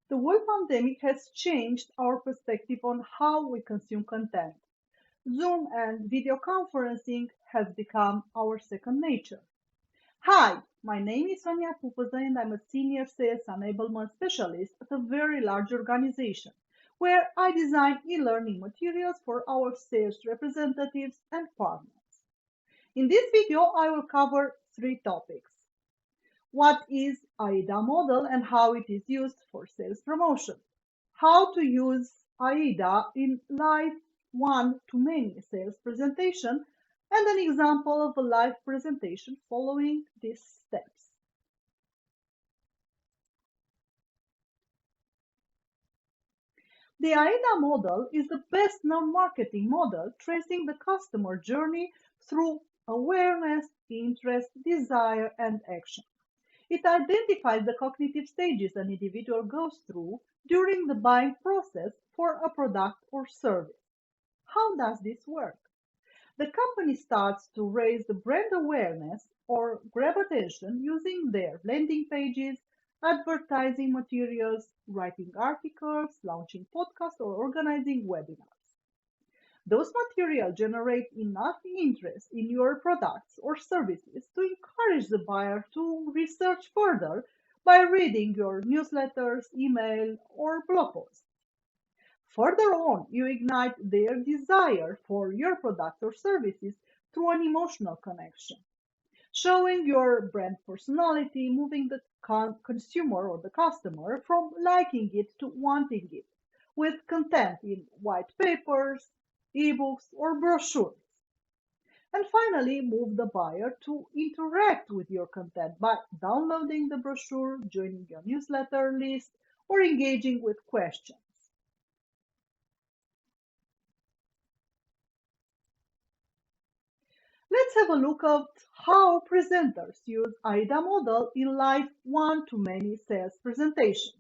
The world pandemic has changed our perspective on how we consume content. Zoom and video conferencing has become our second nature. Hi, my name is Sonia Pupaza and I'm a Senior Sales Enablement Specialist at a very large organization where I design e-learning materials for our sales representatives and partners. In this video, I will cover three topics. What is AIDA model and how it is used for sales promotion? How to use AIDA in live one-to-many sales presentation and an example of a live presentation following these steps. The AIDA model is the best known marketing model tracing the customer journey through awareness, interest, desire, and action. It identifies the cognitive stages an individual goes through during the buying process for a product or service. How does this work? The company starts to raise the brand awareness or grab attention using their landing pages, advertising materials, writing articles, launching podcasts, or organizing webinars. Those materials generate enough interest in your products or services to encourage the buyer to research further by reading your newsletters, email, or blog posts. Further on, you ignite their desire for your product or services through an emotional connection, showing your brand personality, moving the consumer or the customer from liking it to wanting it, with content in white papers, ebooks, or brochures. And finally, move the buyer to interact with your content by downloading the brochure, joining your newsletter list, or engaging with questions. Let's have a look at how presenters use AIDA model in live one-to-many sales presentations.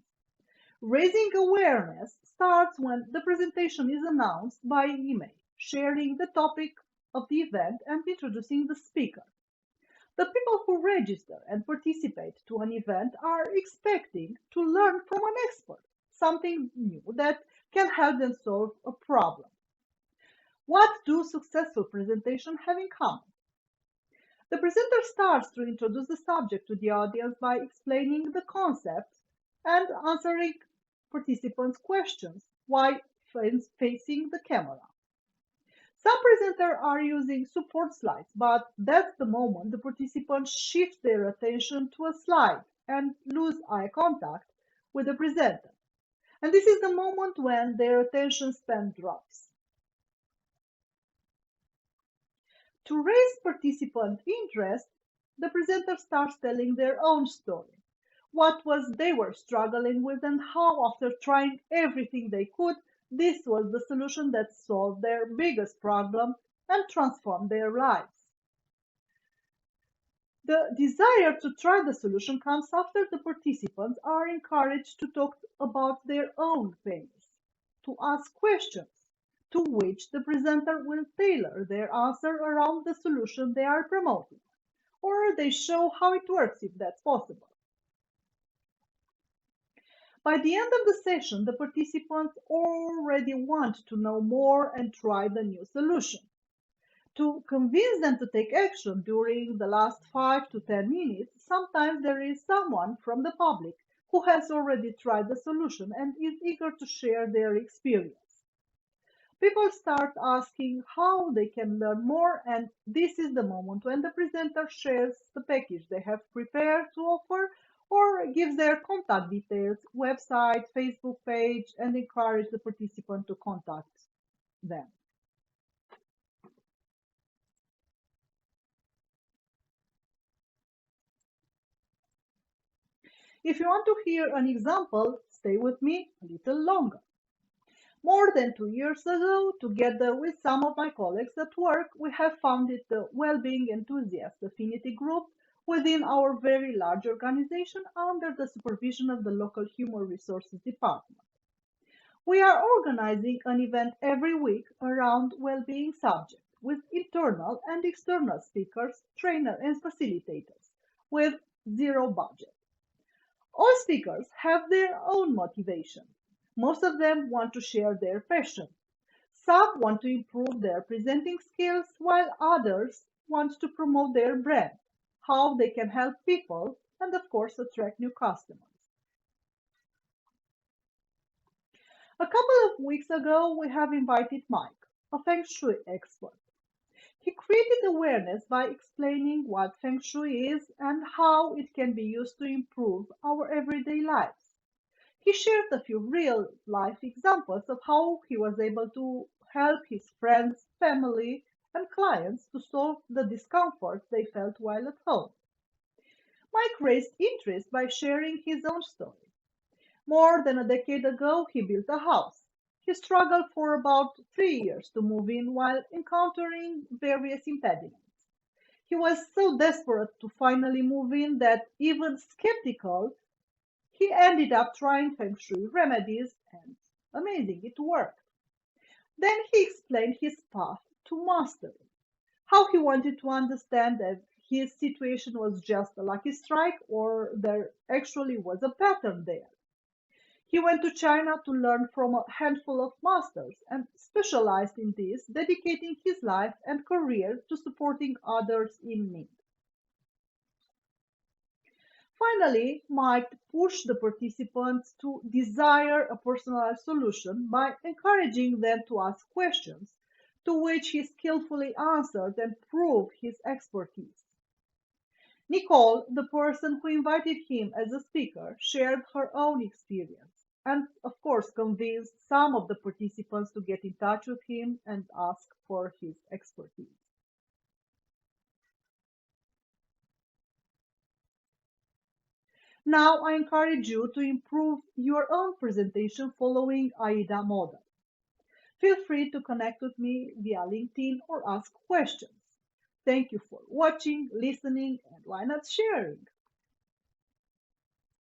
Raising awareness starts when the presentation is announced by email, sharing the topic of the event and introducing the speaker. The people who register and participate to an event are expecting to learn from an expert, something new that can help them solve a problem. What do successful presentations have in common? The presenter starts to introduce the subject to the audience by explaining the concept and answering participants' questions while facing the camera. Some presenters are using support slides, but that's the moment the participants shift their attention to a slide and lose eye contact with the presenter. And this is the moment when their attention span drops. To raise participant interest, the presenter starts telling their own story. What was they were struggling with and how, after trying everything they could, this was the solution that solved their biggest problem and transformed their lives. The desire to try the solution comes after the participants are encouraged to talk about their own pains, to ask questions, to which the presenter will tailor their answer around the solution they are promoting, or they show how it works if that's possible. By the end of the session, the participants already want to know more and try the new solution. To convince them to take action during the last 5 to 10 minutes, sometimes there is someone from the public who has already tried the solution and is eager to share their experience. People start asking how they can learn more, and this is the moment when the presenter shares the package they have prepared to offer or gives their contact details, website, Facebook page, and encourage the participant to contact them. If you want to hear an example, stay with me a little longer. More than 2 years ago, together with some of my colleagues at work, we have founded the Wellbeing Enthusiast Affinity Group within our very large organization under the supervision of the local Human Resources Department. We are organizing an event every week around well-being subject with internal and external speakers, trainers, and facilitators with zero budget. All speakers have their own motivation. Most of them want to share their passion. Some want to improve their presenting skills, while others want to promote their brand, how they can help people, and of course, attract new customers. A couple of weeks ago, we have invited Mike, a Feng Shui expert. He created awareness by explaining what Feng Shui is and how it can be used to improve our everyday lives. He shared a few real life examples of how he was able to help his friends, family, and clients to solve the discomfort they felt while at home. Mike raised interest by sharing his own story. More than a decade ago, he built a house. He struggled for about 3 years to move in while encountering various impediments. He was so desperate to finally move in that, even skeptical, he ended up trying Feng Shui remedies, and amazing, it worked. Then he explained his path to mastery, how he wanted to understand if his situation was just a lucky strike or there actually was a pattern there. He went to China to learn from a handful of masters and specialized in this, dedicating his life and career to supporting others in need. Finally, Mike pushed the participants to desire a personalized solution by encouraging them to ask questions, to which he skillfully answered and proved his expertise. Nicole, the person who invited him as a speaker, shared her own experience and, of course, convinced some of the participants to get in touch with him and ask for his expertise. Now I encourage you to improve your own presentation following AIDA model. Feel free to connect with me via LinkedIn or ask questions. Thank you for watching, listening, and why not sharing?